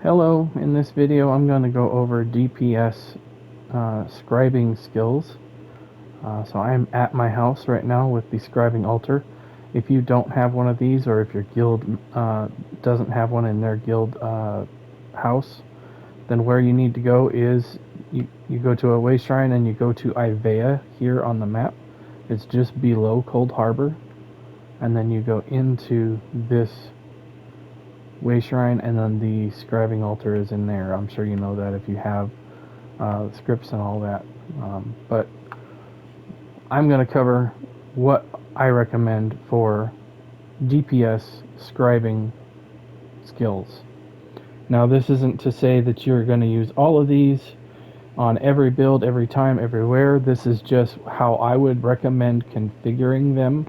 Hello, in this video I'm going to go over DPS scribing skills. So I'm at my house right now with the scribing altar. If you don't have one of these, or if your guild doesn't have one in their guild house, then where you need to go is you go to a way shrine and you go to Ivea here on the map. It's just below Cold Harbor, and then you go into this way shrine, and then the scribing altar is in there. I'm sure you know that if you have scripts and all that. But I'm going to cover what I recommend for DPS scribing skills. Now, this isn't to say that you're going to use all of these on every build, every time, everywhere. This is just how I would recommend configuring them,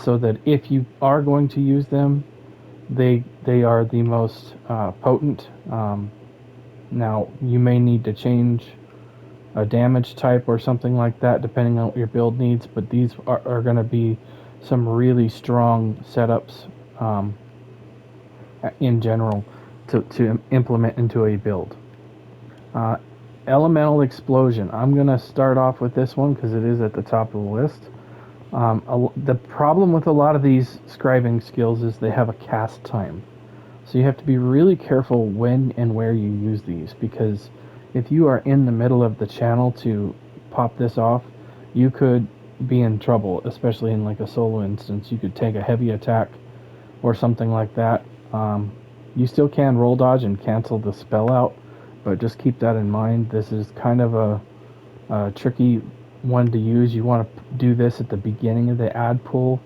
so that if you are going to use them, they are the most potent. Now, you may need to change a damage type or something like that depending on what your build needs, but these are going to be some really strong setups in general to implement into a build. Elemental Explosion. I'm going to start off with this one because it is at the top of the list. The problem with a lot of these scribing skills is they have a cast time. So you have to be really careful when and where you use these, because if you are in the middle of the channel to pop this off, you could be in trouble, especially in like a solo instance. You could take a heavy attack or something like that. You still can roll dodge and cancel the spell out, but just keep that in mind. This is kind of a tricky one to use. You want to do this at the beginning of the ad pool,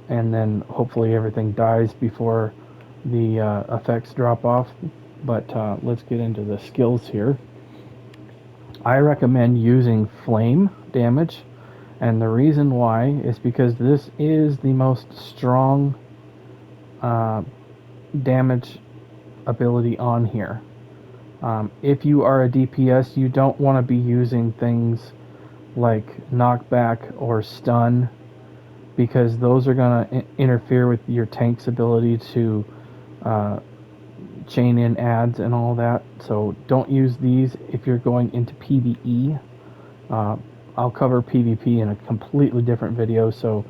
and then hopefully everything dies before the effects drop off. But let's get into the skills here. I recommend using flame damage, and the reason why is because this is the most strong damage ability on here. If you are a DPS, you don't want to be using things like knockback or stun, because those are going to interfere with your tank's ability to chain in ads and all that. So don't use these if you're going into PvE. I'll cover PvP in a completely different video, so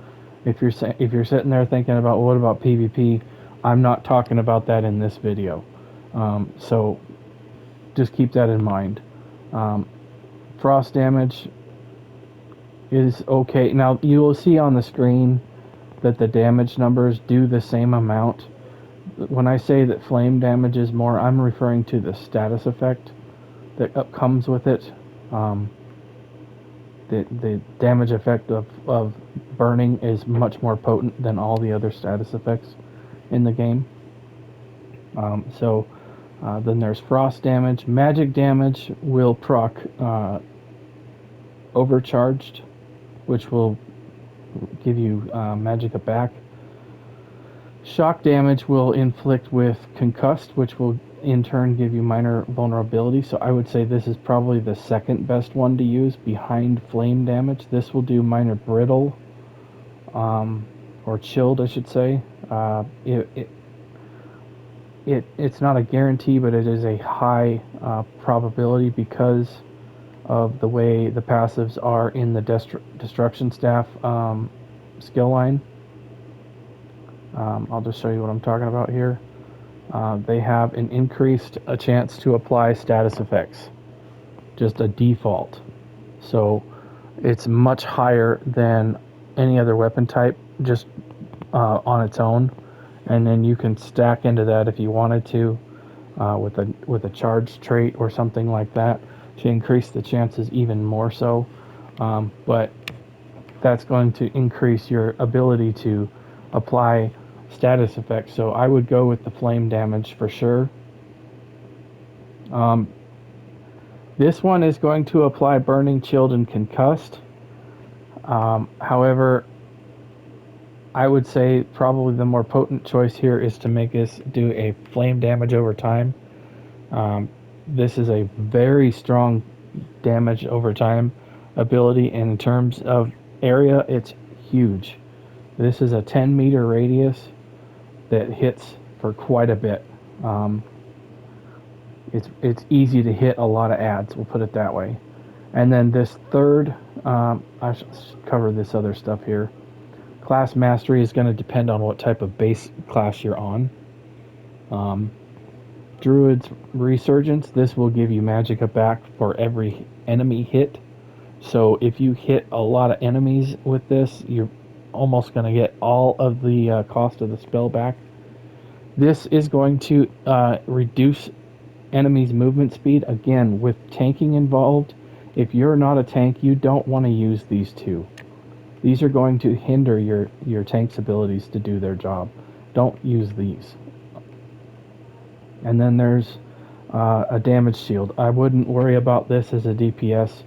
if you're sitting there thinking about, well, what about PvP, I'm not talking about that in this video. So just keep that in mind. Frost damage is okay. Now you will see on the screen that the damage numbers do the same amount. When I say that flame damage is more, I'm referring to the status effect that comes with it. The damage effect of burning is much more potent than all the other status effects in the game. Then there's frost damage. Magic damage will proc overcharged, which will give you magicka back. Shock damage will inflict with concussed, which will in turn give you minor vulnerability. So I would say this is probably the second best one to use behind flame damage. This will do minor brittle, or chilled, I should say. It's not a guarantee, but it is a high probability because of the way the passives are in the destruction staff skill line. I'll just show you what I'm talking about here. They have an increased chance to apply status effects, just a default. So it's much higher than any other weapon type just on its own, and then you can stack into that if you wanted to with a charge trait or something like that to increase the chances even more so. But that's going to increase your ability to apply status effects. So I would go with the flame damage for sure. This one is going to apply burning, chilled, and concussed. However, I would say probably the more potent choice here is to make this do a flame damage over time. This is a very strong damage over time ability, and in terms of area, it's huge. This is a 10-meter radius that hits for quite a bit. it's easy to hit a lot of ads. We'll put it that way. And then this third, I should cover this other stuff here. Class mastery is going to depend on what type of base class you're on. Druid's resurgence. This will give you magicka back for every enemy hit. So if you hit a lot of enemies with this, you're almost going to get all of the cost of the spell back. This is going to reduce enemies' movement speed. Again, with tanking involved, if you're not a tank, you don't want to use these two. These are going to hinder your tank's abilities to do their job. Don't use these. And then there's a damage shield. I wouldn't worry about this as a DPS.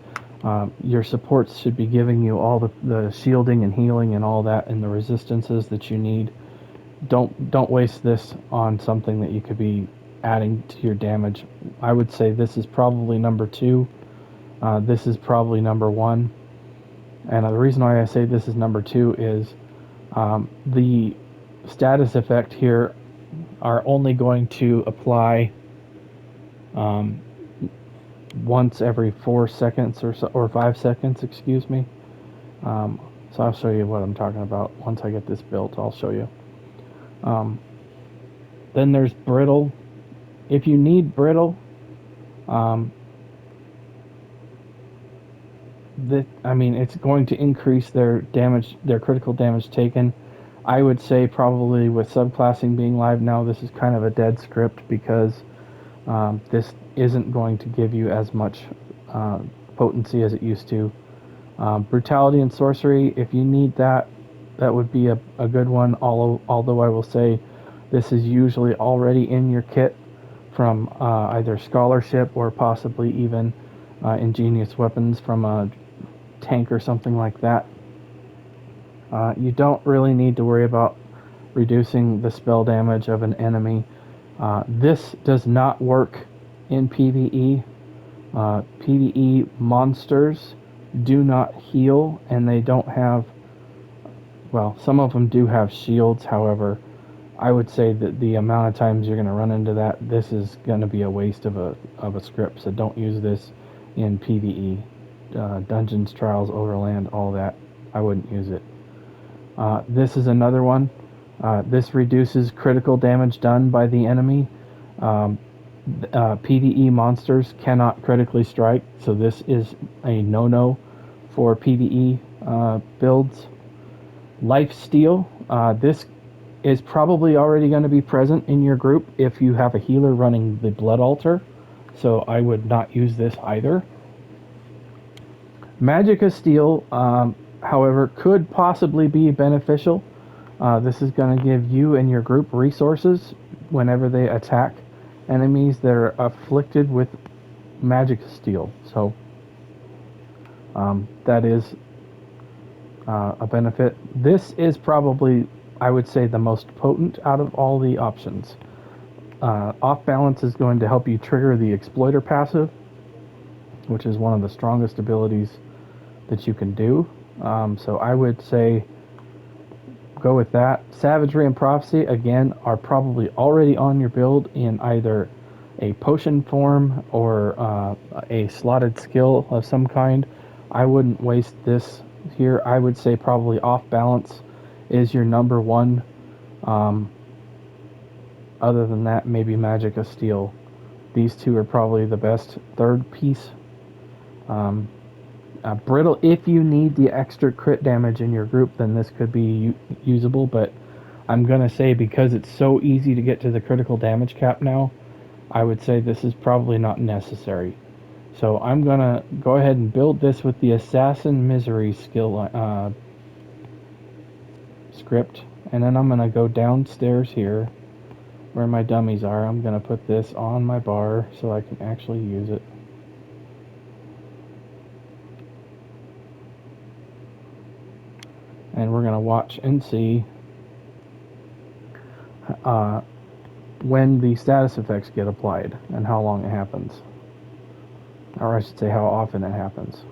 Your supports should be giving you all the shielding and healing and all that and the resistances that you need. Don't waste this on something that you could be adding to your damage. I would say this is probably number 2. This is probably number 1. And the reason why I say this is number 2 is the status effect here are only going to apply once every 4 seconds or so, or 5 seconds, excuse me. So I'll show you what I'm talking about. Once I get this built, I'll show you. Then there's brittle. If you need brittle, it's going to increase their damage, their critical damage taken. I would say probably with subclassing being live now, this is kind of a dead script because this isn't going to give you as much potency as it used to. Brutality and sorcery, if you need that, that would be a good one. Although I will say this is usually already in your kit from either scholarship or possibly even ingenious weapons from a tank or something like that. You don't really need to worry about reducing the spell damage of an enemy. This does not work in PvE. PvE monsters do not heal, and they don't have, well, some of them do have shields. However, I would say that the amount of times you're going to run into that, this is going to be a waste of a script. So don't use this in PvE. Dungeons, Trials, Overland, all that. I wouldn't use it. This is another one. This reduces critical damage done by the enemy. PvE monsters cannot critically strike, so this is a no-no for PvE builds. Lifesteal. This is probably already going to be present in your group if you have a healer running the Blood Altar, so I would not use this either. Magicka Steel, however, could possibly be beneficial. This is going to give you and your group resources whenever they attack enemies that are afflicted with Magicka Steel. So that is a benefit. This is probably, I would say, the most potent out of all the options. Off Balance is going to help you trigger the Exploiter passive, which is one of the strongest abilities that you can do. So I would say go with that. Savagery and Prophecy, again, are probably already on your build in either a potion form or a slotted skill of some kind. I wouldn't waste this here. I would say probably Off Balance is your number 1. Other than that, maybe Magicka Steel. These two are probably the best third piece. Brittle, if you need the extra crit damage in your group, then this could be usable, but I'm going to say because it's so easy to get to the critical damage cap now, I would say this is probably not necessary. So I'm going to go ahead and build this with the Assassin Misery skill script, and then I'm going to go downstairs here where my dummies are. I'm going to put this on my bar so I can actually use it. And we're going to watch and see when the status effects get applied and how long it happens. Or I should say how often it happens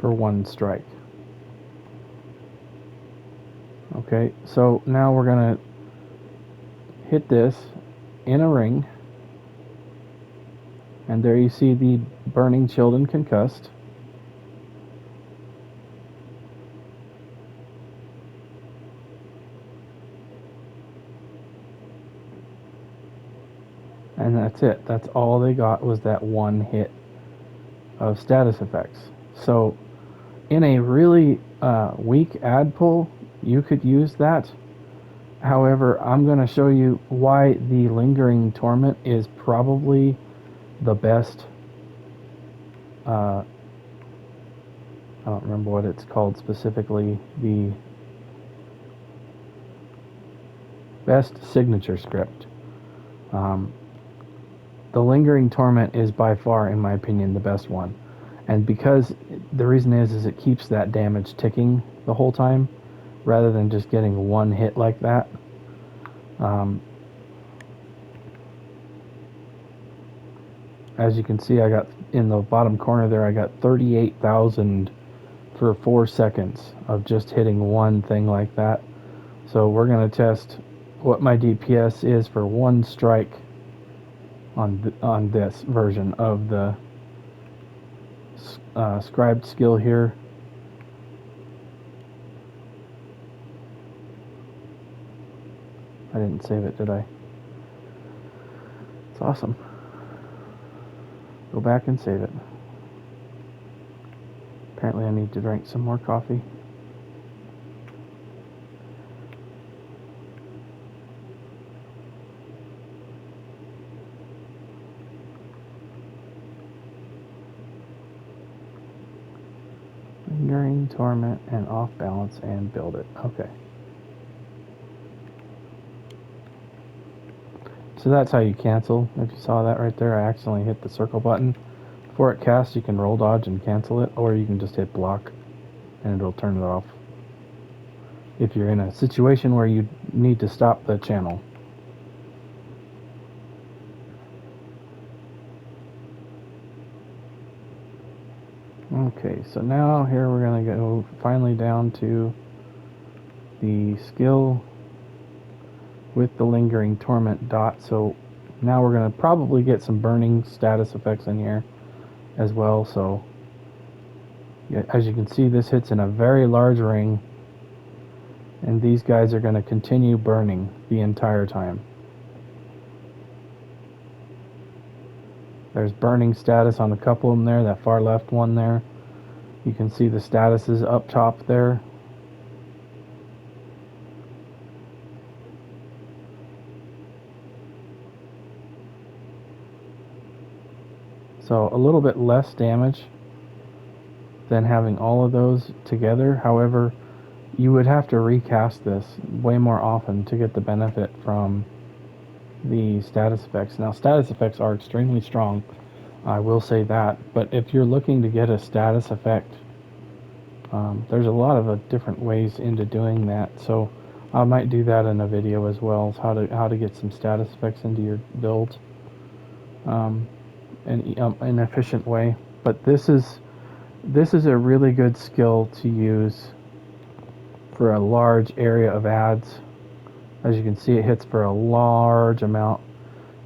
for one strike. Okay, so now we're going to hit this in a ring. And there you see the burning, chilled, and concussed. And that's it. That's all they got was that one hit of status effects. So in a really weak ad pull, you could use that. However, I'm going to show you why the Lingering Torment is probably the best. I don't remember what it's called specifically. The best signature script. The Lingering Torment is by far, in my opinion, the best one. And because the reason is it keeps that damage ticking the whole time, rather than just getting one hit like that. As you can see, I got in the bottom corner there, I got 38,000 for 4 seconds of just hitting one thing like that. So we're going to test what my DPS is for one strike on this version of the scribed skill here. I didn't save it, did I? It's awesome. Go back and save it. Apparently I need to drink some more coffee. Lingering Torment and off balance and build it. Okay. So that's how you cancel. If you saw that right there, I accidentally hit the circle button. Before it casts, you can roll dodge and cancel it, or you can just hit block and it'll turn it off if you're in a situation where you need to stop the channel. Okay, so now here we're going to go finally down to the skill with the Lingering Torment dot. So now we're going to probably get some burning status effects in here as well. So yeah, as you can see, this hits in a very large ring, and these guys are going to continue burning the entire time. There's burning status on a couple of them there, that far left one there. You can see the statuses up top there. So a little bit less damage than having all of those together. However, you would have to recast this way more often to get the benefit from the status effects. Now, status effects are extremely strong, I will say that, but if you're looking to get a status effect, there's a lot of different ways into doing that. So I might do that in a video as well, how to get some status effects into your build in an efficient way. But this is a really good skill to use for a large area of ads. As you can see, it hits for a large amount.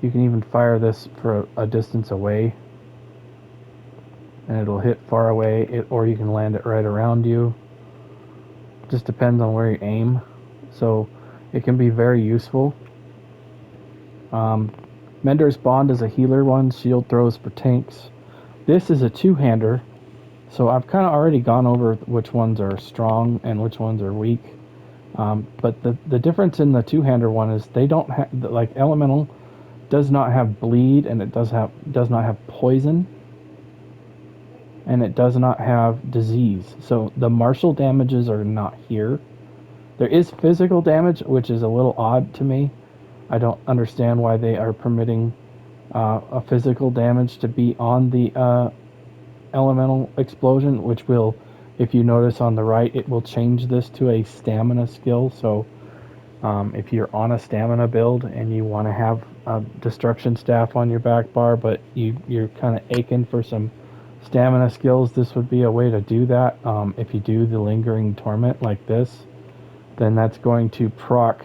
You can even fire this for a distance away, and it'll hit far away, or you can land it right around you. Just depends on where you aim. So it can be very useful. Mender's Bond is a healer one. Shield throws for tanks. This is a two-hander. So I've kind of already gone over which ones are strong and which ones are weak. But the difference in the two-hander one is they don't have, like, elemental does not have bleed, and it does not have poison, and it does not have disease. So the martial damages are not here. There is physical damage, which is a little odd to me. I don't understand why they are permitting a physical damage to be on the elemental explosion, which will, if you notice on the right, it will change this to a stamina skill. So if you're on a stamina build and you want to have a destruction staff on your back bar, but you're kind of aching for some stamina skills, this would be a way to do that. If you do the Lingering Torment like this, then that's going to proc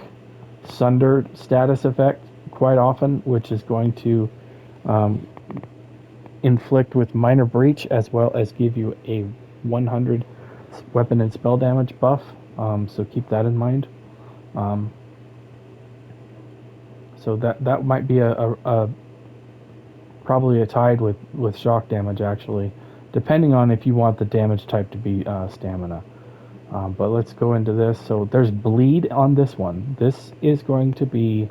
Sunder status effect quite often, which is going to inflict with minor breach as well as give you a 100 weapon and spell damage buff. So keep that in mind. So that might be a probably a tied with shock damage actually, depending on if you want the damage type to be stamina. But let's go into this. So there's bleed on this one. This is going to be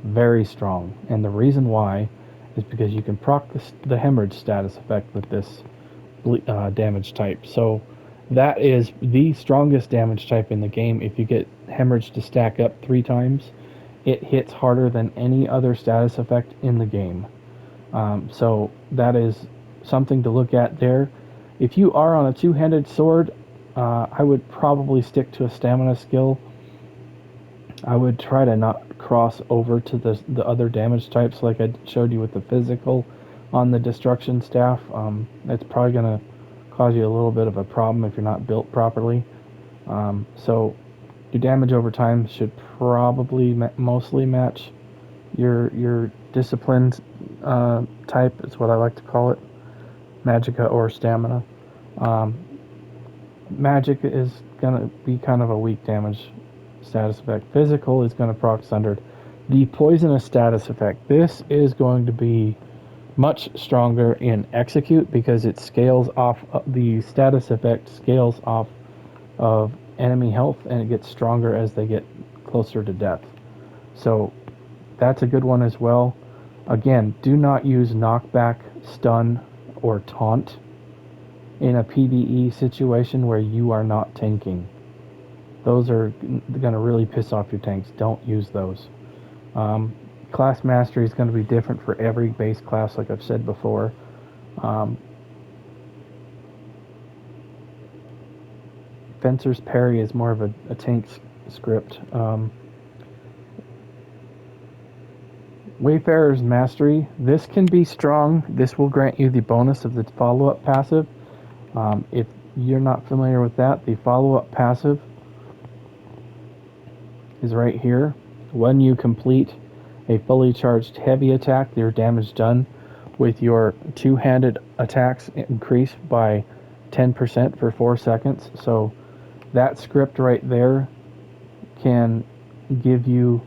very strong, and the reason why is because you can proc the hemorrhage status effect with this damage type. So that is the strongest damage type in the game. If you get hemorrhage to stack up 3 times, it hits harder than any other status effect in the game. So that is something to look at there. If you are on a two-handed sword, I would probably stick to a stamina skill. I would try to not cross over to the other damage types like I showed you with the physical on the destruction staff. It's probably going to cause you a little bit of a problem if you're not built properly. So your damage over time should probably mostly match your disciplined type is what I like to call it, magicka or stamina. Magic is going to be kind of a weak damage status effect. Physical is going to proc Sundered. The poisonous status effect, this is going to be much stronger in Execute because it scales off, the status effect scales off of enemy health, and it gets stronger as they get closer to death. So that's a good one as well. Again, do not use knockback, stun, or taunt in a PvE situation where you are not tanking. Those are going to really piss off your tanks. Don't use those. Class mastery is going to be different for every base class, like I've said before. Fencer's parry is more of a tank script. Wayfarer's mastery. This can be strong. This will grant you the bonus of the follow-up passive. If you're not familiar with that, the follow-up passive is right here. When you complete a fully charged heavy attack, your damage done with your two-handed attacks increase by 10% for 4 seconds. So that script right there can give you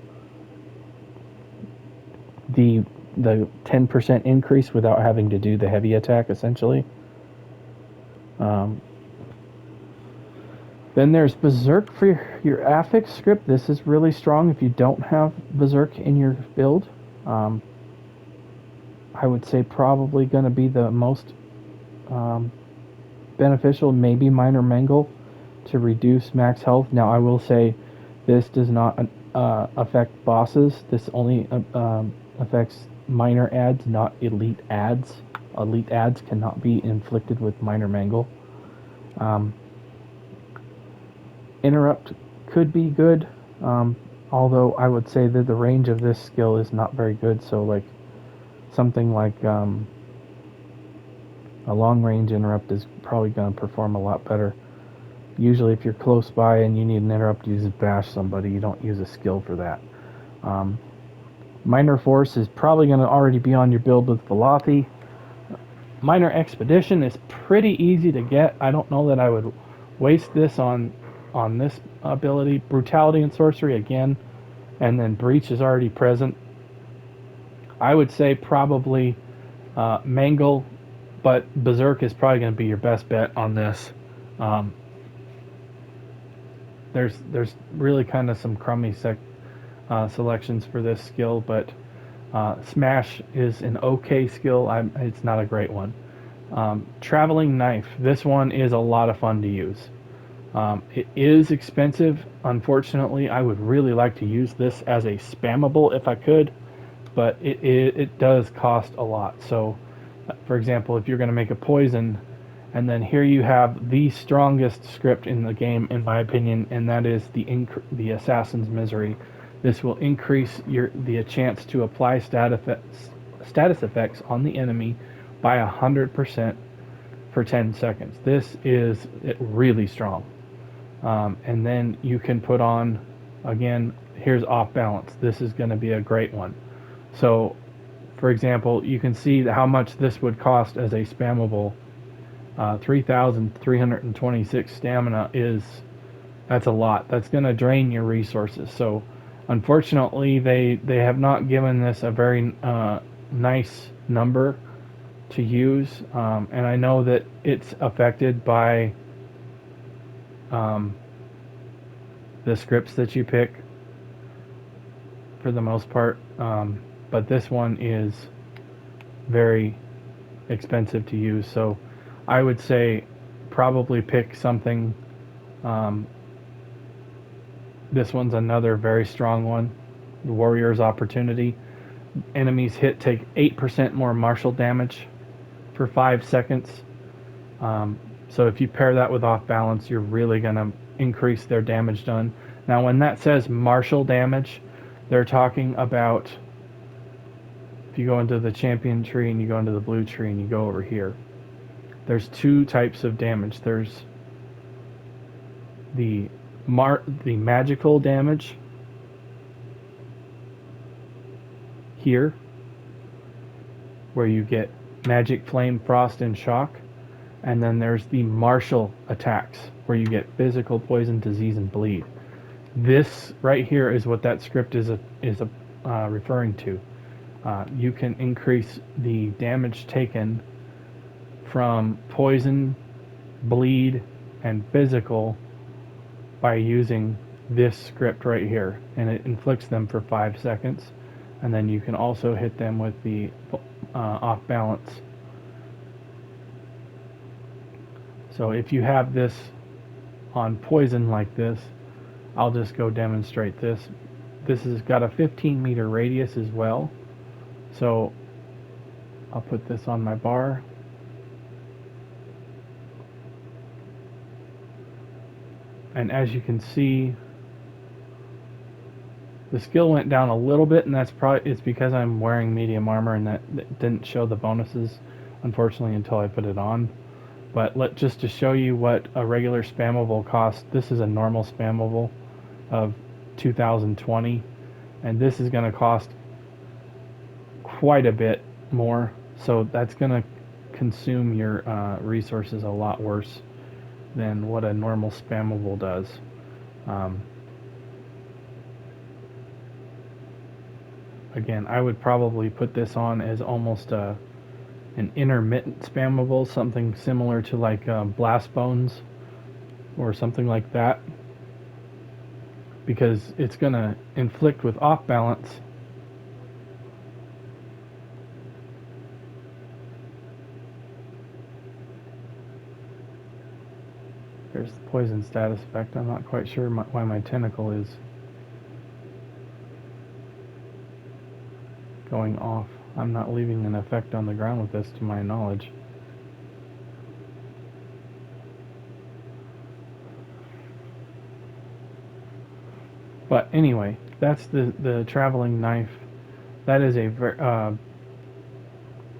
the 10% increase without having to do the heavy attack, essentially. Then there's Berserk for your affix script. This is really strong if you don't have Berserk in your build. I would say probably going to be the most beneficial, maybe Minor Mangle to reduce max health. Now I will say this does not affect bosses. This only affects minor adds, not elite adds. Elite adds cannot be inflicted with Minor Mangle. Interrupt could be good, although I would say that the range of this skill is not very good. So like something like a long range interrupt is probably going to perform a lot better. Usually if you're close by and you need an interrupt, you just bash somebody. You don't use a skill for that. Minor Force is probably going to already be on your build with Velothi. Minor Expedition is pretty easy to get. I don't know that I would waste this on this ability. Brutality and Sorcery again, and then Breach is already present. I would say probably Mangle, but Berserk is probably going to be your best bet on this. There's really kind of some crummy selections for this skill, but Smash is an okay skill. It's not a great one. Traveling Knife. This one is a lot of fun to use. It is expensive. Unfortunately, I would really like to use this as a spammable if I could, but it does cost a lot. So, for example, if you're going to make a poison, and then here you have the strongest script in the game, in my opinion, and that is the Assassin's Misery. This will increase the chance to apply status effects on the enemy by 100% for 10 seconds. This is really strong. And then you can put on, again, here's Off Balance. This is going to be a great one. So for example, you can see how much this would cost as a spammable. 3,326 stamina that's a lot. That's going to drain your resources. So unfortunately, they have not given this a very nice number to use, and I know that it's affected by the scripts that you pick for the most part, but this one is very expensive to use. So I would say probably pick something. This one's another very strong one. The Warrior's Opportunity. Enemies hit take 8% more martial damage for 5 seconds. So if you pair that with Off Balance, you're really going to increase their damage done. Now when that says martial damage, they're talking about if you go into the champion tree and you go into the blue tree and you go over here. There's two types of damage. There's the magical damage here, where you get magic, flame, frost, and shock. And then there's the martial attacks, where you get physical, poison, disease, and bleed. This right here is what that script is referring to. You can increase the damage taken from poison, bleed, and physical by using this script right here, and it inflicts them for 5 seconds. And then you can also hit them with the Off Balance. So if you have this on poison like this, I'll just go demonstrate this. This has got a 15-meter radius as well. So I'll put this on my bar. And as you can see, the skill went down a little bit, and it's because I'm wearing medium armor, and that didn't show the bonuses, unfortunately, until I put it on. But just to show you what a regular spammable costs, this is a normal spammable of 2020, and this is going to cost quite a bit more. So that's going to consume your resources a lot worse than what a normal spammable does. Again, I would probably put this on as almost an intermittent spammable, something similar to like Blast Bones or something like that, because it's going to inflict with Off Balance. There's the poison status effect. I'm not quite sure why my tentacle is going off. I'm not leaving an effect on the ground with this, to my knowledge. But anyway, that's the traveling knife. That is a very,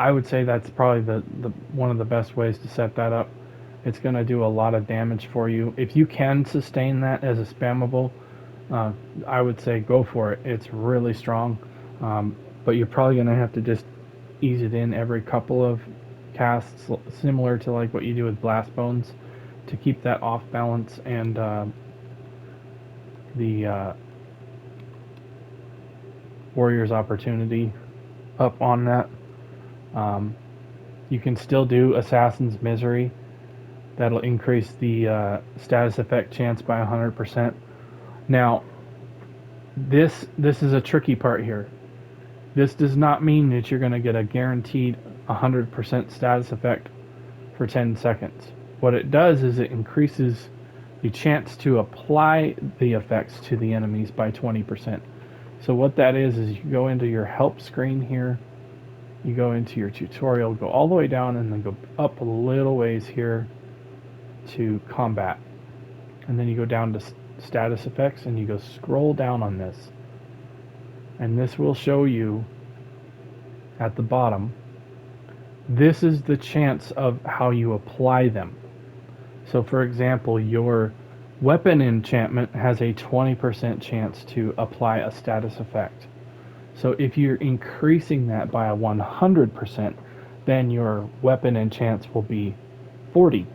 I would say that's probably the one of the best ways to set that up. It's going to do a lot of damage for you. If you can sustain that as a spammable, I would say go for it. It's really strong. But you're probably going to have to just ease it in every couple of casts, similar to like what you do with Blast Bones, to keep that Off Balance and the Warrior's Opportunity up on that. You can still do Assassin's Misery. That'll increase the status effect chance by 100%. Now, this is a tricky part here. This does not mean that you're going to get a guaranteed 100% status effect for 10 seconds. What it does is it increases the chance to apply the effects to the enemies by 20%. So what that is you go into your help screen here, you go into your tutorial, go all the way down, and then go up a little ways here to combat. And then you go down to status effects, and you go scroll down on this. And this will show you at the bottom, this is the chance of how you apply them. So for example, your weapon enchantment has a 20% chance to apply a status effect. So if you're increasing that by a 100%, then your weapon enchants will be 40.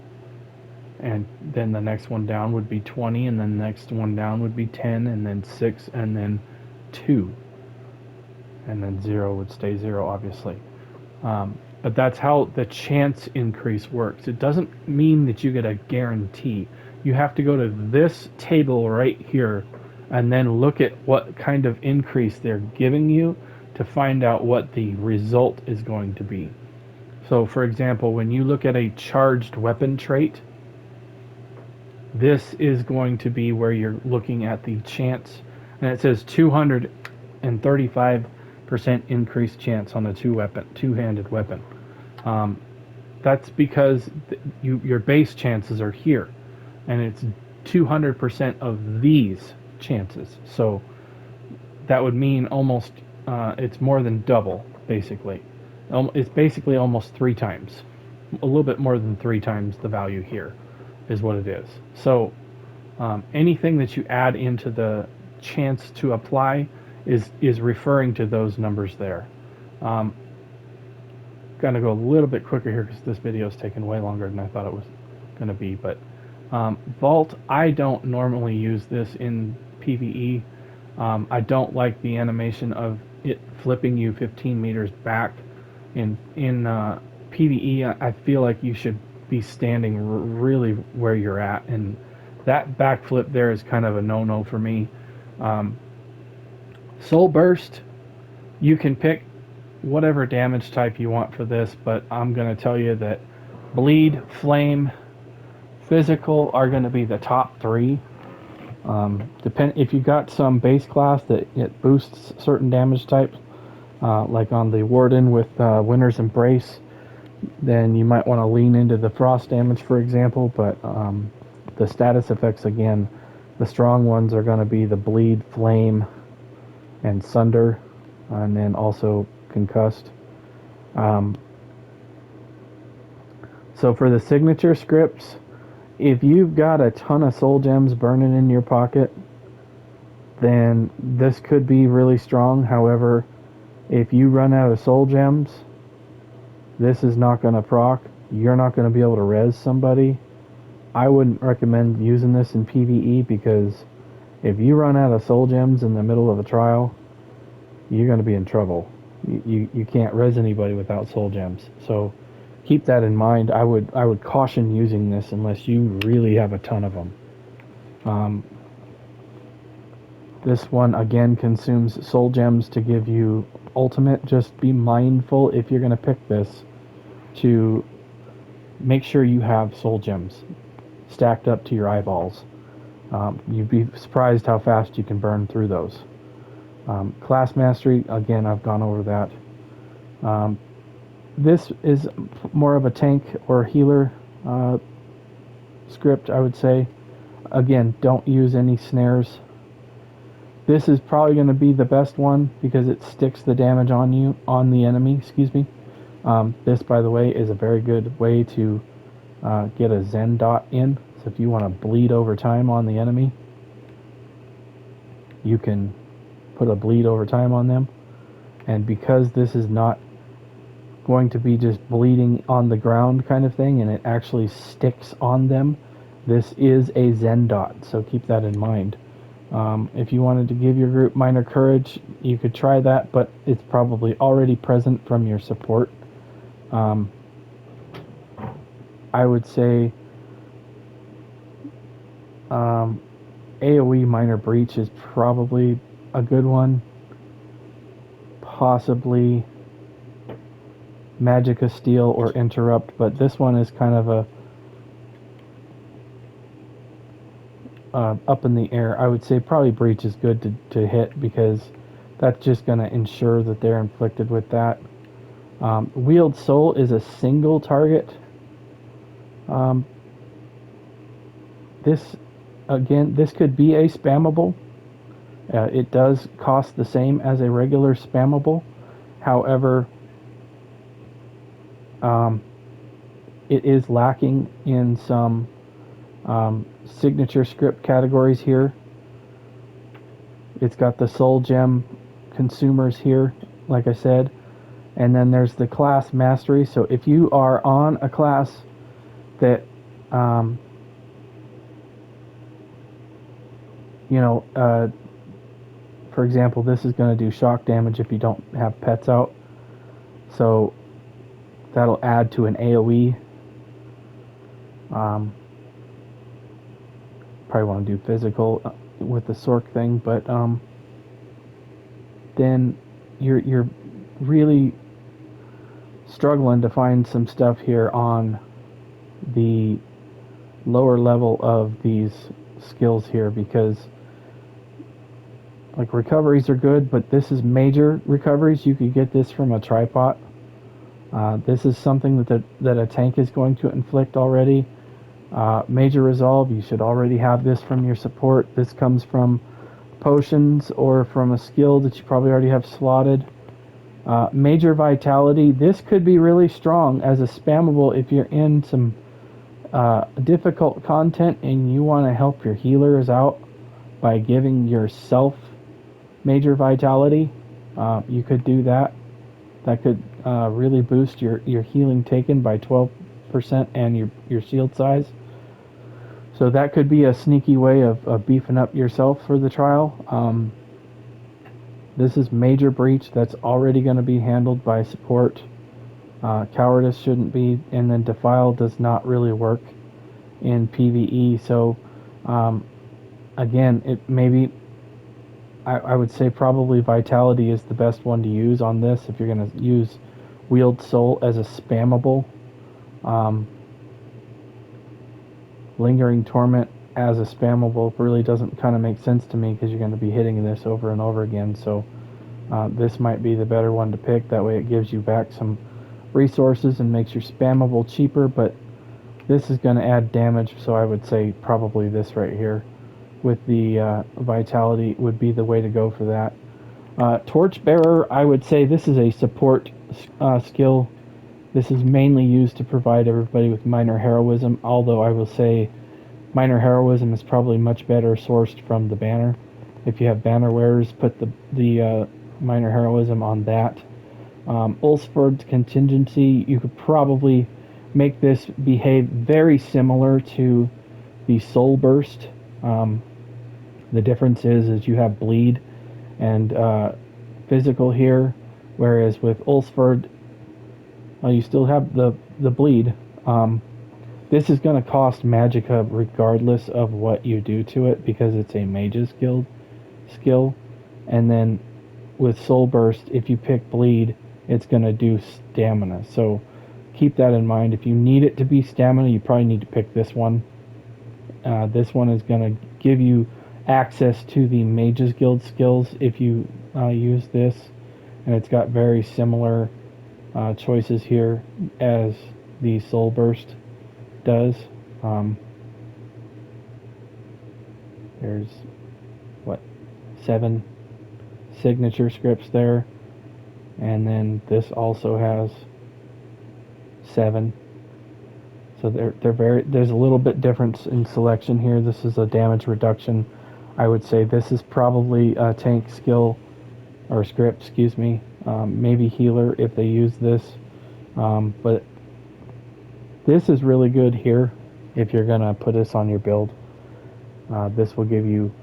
And then the next one down would be 20, and then the next one down would be 10, and then 6, and then 2. And then 0 would stay 0, obviously. But that's how the chance increase works. It doesn't mean that you get a guarantee. You have to go to this table right here and then look at what kind of increase they're giving you to find out what the result is going to be. So, for example, when you look at a charged weapon trait, this is going to be where you're looking at the chance, and it says 235% increased chance on a two-handed weapon. That's because your base chances are here, and it's 200% of these chances. So that would mean almost it's more than double, basically. It's basically almost 3 times, a little bit more than 3 times the value here, is what it is. So anything that you add into the chance to apply is referring to those numbers there. Gonna go a little bit quicker here because this video is taking way longer than I thought it was gonna be. But Vault, I don't normally use this in PvE. I don't like the animation of it flipping you 15 meters back. In PvE, I feel like you should be standing really where you're at, and that backflip there is kind of a no-no for me. Soul Burst, you can pick whatever damage type you want for this, but I'm going to tell you that Bleed, Flame, Physical are going to be the top 3. If you got some base class that it boosts certain damage types, like on the Warden with Winter's Embrace, then you might want to lean into the frost damage, for example. But the status effects, again, the strong ones are going to be the Bleed, Flame, and Sunder, and then also Concussed. So for the signature scripts, if you've got a ton of soul gems burning in your pocket, then this could be really strong. However, if you run out of soul gems, this is not going to proc. You're not going to be able to res somebody. I wouldn't recommend using this in PvE, because if you run out of soul gems in the middle of a trial, you're going to be in trouble. You can't res anybody without soul gems. So keep that in mind. I would caution using this unless you really have a ton of them. This one again consumes soul gems to give you ultimate. Just be mindful if you're going to pick this to make sure you have soul gems stacked up to your eyeballs. You'd be surprised how fast you can burn through those. Class Mastery, again, I've gone over that. This is more of a tank or healer script, I would say. Again, don't use any snares. This is probably going to be the best one because it sticks the damage on the enemy, excuse me. This, by the way, is a very good way to get a Zen dot in. So if you want to bleed over time on the enemy, you can put a bleed over time on them. And because this is not going to be just bleeding on the ground kind of thing, and it actually sticks on them, this is a Zen dot, so keep that in mind. If you wanted to give your group Minor Courage, you could try that, but it's probably already present from your support. I would say AoE Minor Breach is probably a good one. Possibly Magicka Steel or Interrupt, but this one is kind of a up in the air. I would say probably Breach is good to hit, because that's just going to ensure that they're inflicted with that. Wield Soul is a single target. This could be a spammable. It does cost the same as a regular spammable. However, it is lacking in some signature script categories here. It's got the soul gem consumers here, like I said. And then there's the class mastery. So if you are on a class that, you know, for example, this is going to do shock damage if you don't have pets out. So that'll add to an AoE. Probably want to do physical with the Sork thing, but then you're really struggling to find some stuff here on the lower level of these skills here, because like recoveries are good, but this is major recoveries. You could get this from a tripod. This is something that a tank is going to inflict already. Major resolve, you should already have this from your support. This comes from potions or from a skill that you probably already have slotted. Major vitality, this could be really strong as a spammable if you're in some difficult content and you want to help your healers out by giving yourself major vitality. You could do that. That could really boost your healing taken by 12% and your shield size. So that could be a sneaky way of beefing up yourself for the trial. This is major breach. That's already going to be handled by support. Cowardice shouldn't be, and then defile does not really work in PvE. So again, it maybe I would say probably vitality is the best one to use on this if you're going to use Wield Soul as a spammable. Lingering Torment as a spammable really doesn't kind of make sense to me, because you're going to be hitting this over and over again. So this might be the better one to pick. That way it gives you back some resources and makes your spammable cheaper, but this is going to add damage, so I would say probably this right here with the vitality would be the way to go for that. Torchbearer, I would say this is a support skill. This is mainly used to provide everybody with minor heroism, although I will say minor heroism is probably much better sourced from the banner. If you have banner wearers, put the minor heroism on that. Ulsford's contingency, you could probably make this behave very similar to the Soul Burst. The difference is you have bleed and physical here, whereas with Ulsford, you still have the bleed. This is going to cost magicka regardless of what you do to it, because it's a mage's guild skill. And then with Soul Burst, if you pick bleed, it's going to do stamina. So keep that in mind. If you need it to be stamina, you probably need to pick this one. This one is going to give you access to the mage's guild skills if you use this, and it's got very similar choices here as the Soul Burst does. There's 7 signature scripts there, and then this also has 7. So there's a little bit difference in selection here. This is a damage reduction. I would say this is probably a tank skill or script, excuse me. Maybe healer if they use this. But this is really good here if you're gonna put this on your build. This will give you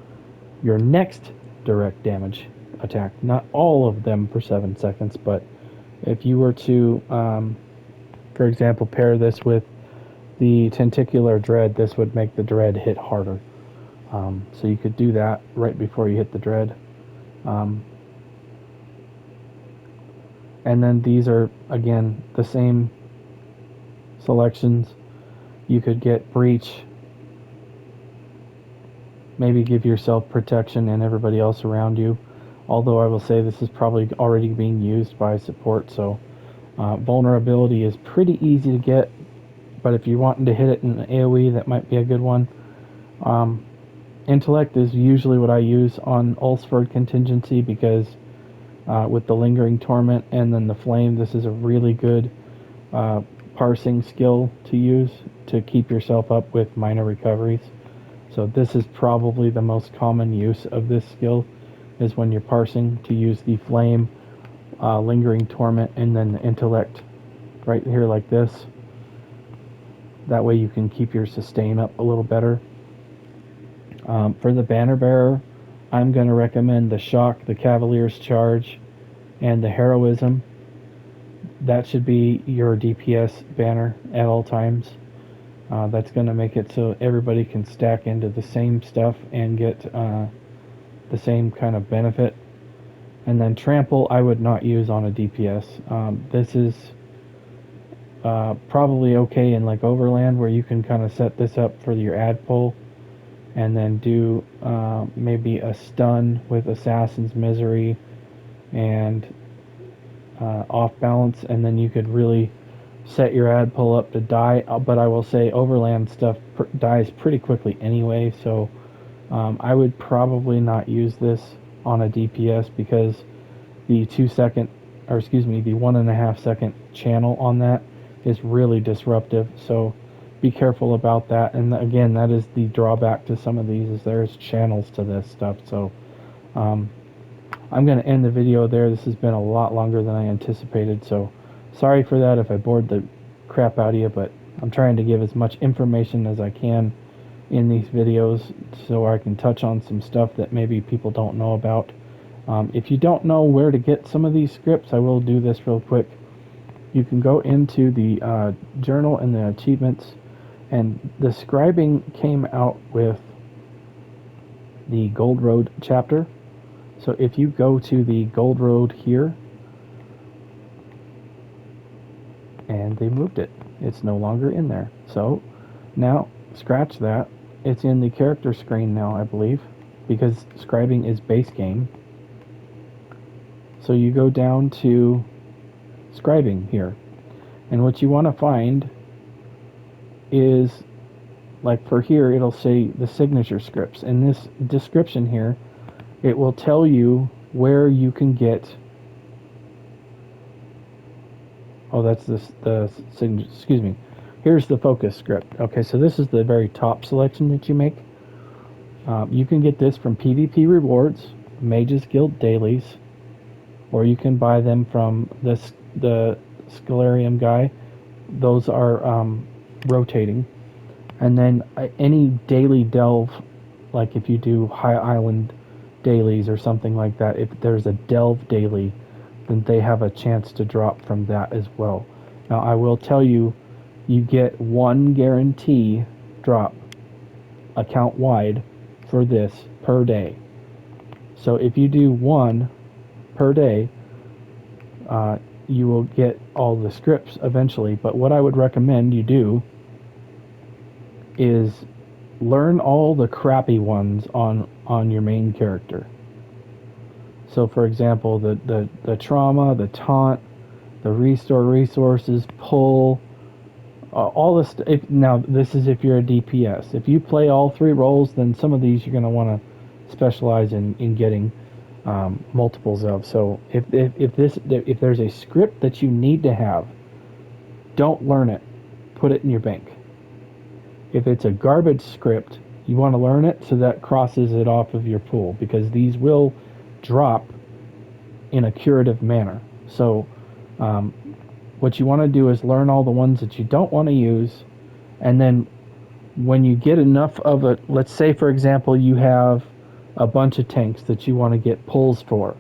your next direct damage attack. Not all of them for 7 seconds, but if you were to, for example, pair this with the Tentacular Dread, this would make the Dread hit harder. So you could do that right before you hit the Dread. And then these are, again, the same selections. You could get Breach, maybe give yourself protection and everybody else around you. Although I will say this is probably already being used by support, so vulnerability is pretty easy to get, but if you're wanting to hit it in AoE, that might be a good one. Intellect is usually what I use on Ulsford contingency, because with the Lingering Torment and then the Flame, this is a really good parsing skill to use to keep yourself up with minor recoveries. So this is probably the most common use of this skill, is when you're parsing to use the flame, lingering torment, and then the intellect right here like this. That way you can keep your sustain up a little better. For the banner bearer, I'm going to recommend the shock, the cavalier's charge, and the heroism. That should be your DPS banner at all times. That's going to make it so everybody can stack into the same stuff and get the same kind of benefit. And then trample I would not use on a DPS. This is probably okay in like overland, where you can kind of set this up for your ad pull and then do maybe a stun with Assassin's Misery and off balance, and then you could really set your ad pull up to die. But I will say overland stuff dies pretty quickly anyway, so I would probably not use this on a DPS, because the 2 second, or excuse me, the 1.5 second channel on that is really disruptive. So be careful about that. And again, that is the drawback to some of these, is there's channels to this stuff. So I'm going to end the video there. This has been a lot longer than I anticipated, so sorry for that if I bored the crap out of you, but I'm trying to give as much information as I can in these videos so I can touch on some stuff that maybe people don't know about. If you don't know where to get some of these scripts, I will do this real quick. You can go into the journal and the achievements, and the scribing came out with the Gold Road chapter. So if you go to the Gold Road here, and they moved it, it's no longer in there. So now scratch that. It's in the character screen now, I believe, because scribing is base game. So you go down to scribing here, and what you want to find is, like for here, it'll say the signature scripts. In this description here, it will tell you where you can get. Oh, that's excuse me. Here's the focus script. Okay, so this is the very top selection that you make. You can get this from PvP rewards, Mages Guild dailies, or you can buy them from the Scalarium guy. Those are rotating. And then any daily delve, like if you do High Island dailies or something like that, if there's a delve daily, then they have a chance to drop from that as well. Now I will tell you, you get one guarantee drop account wide for this per day. So if you do one per day, you will get all the scripts eventually. But what I would recommend you do is learn all the crappy ones on your main character. So for example, the trauma, the taunt, the restore resources, pull, all this. Now this is if you're a DPS. If you play all three roles, then some of these you're going to want to specialize in getting multiples of. So if there's a script that you need to have, don't learn it. Put it in your bank. If it's a garbage script, you want to learn it so that crosses it off of your pool, because these will drop in a curative manner. So what you want to do is learn all the ones that you don't want to use, and then when you get enough of it, let's say for example you have a bunch of tanks that you want to get pulls for,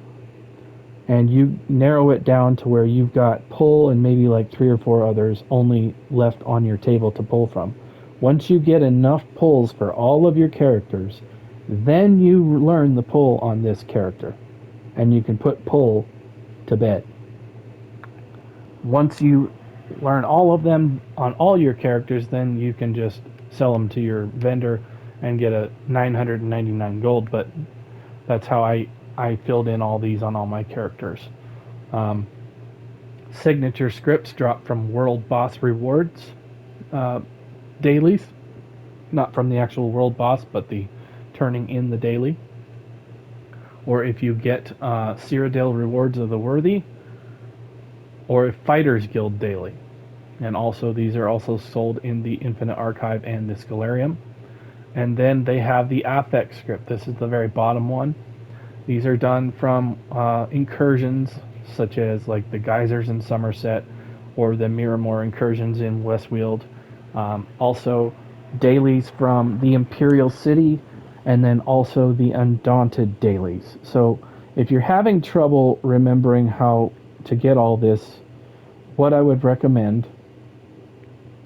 and you narrow it down to where you've got pull and maybe like 3 or 4 others only left on your table to pull from. Once you get enough pulls for all of your characters, then you learn the pull on this character, and you can put pull to bed. Once you learn all of them on all your characters, then you can just sell them to your vendor and get a 999 gold. But that's how I filled in all these on all my characters. Signature scripts drop from World Boss rewards dailies, not from the actual World Boss, but the turning in the daily. Or if you get Cyrodiil rewards of the Worthy, or a Fighters Guild daily. And also these are also sold in the Infinite Archive and the Scalarium. And then they have the affix script. This is the very bottom one. These are done from incursions such as like the geysers in Somerset or the Miramore incursions in West Wield. Also, dailies from the Imperial City, and then also the Undaunted dailies. So, if you're having trouble remembering how to get all this, what I would recommend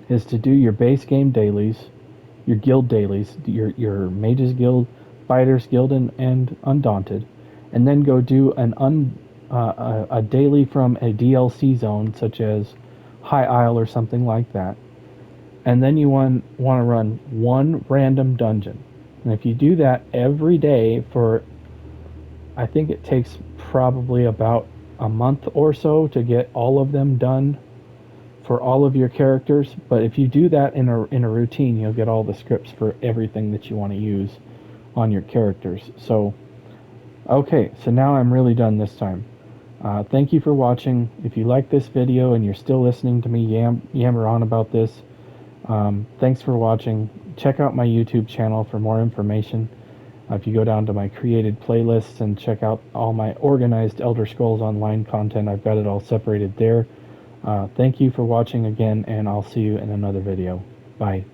is to do your base game dailies, your guild dailies, your Mages Guild, Fighters Guild, and Undaunted, and then go do a daily from a DLC zone such as High Isle or something like that, and then you want to run one random dungeon. And if you do that every day for, I think it takes probably about a month or so to get all of them done for all of your characters. But if you do that in a routine, you'll get all the scripts for everything that you want to use on your characters. So, okay, so now I'm really done this time. Thank you for watching. If you like this video and you're still listening to me yammer on about this, thanks for watching. Check out my YouTube channel for more information. If you go down to my created playlists and check out all my organized Elder Scrolls Online content, I've got it all separated there. Thank you for watching again, and I'll see you in another video. Bye.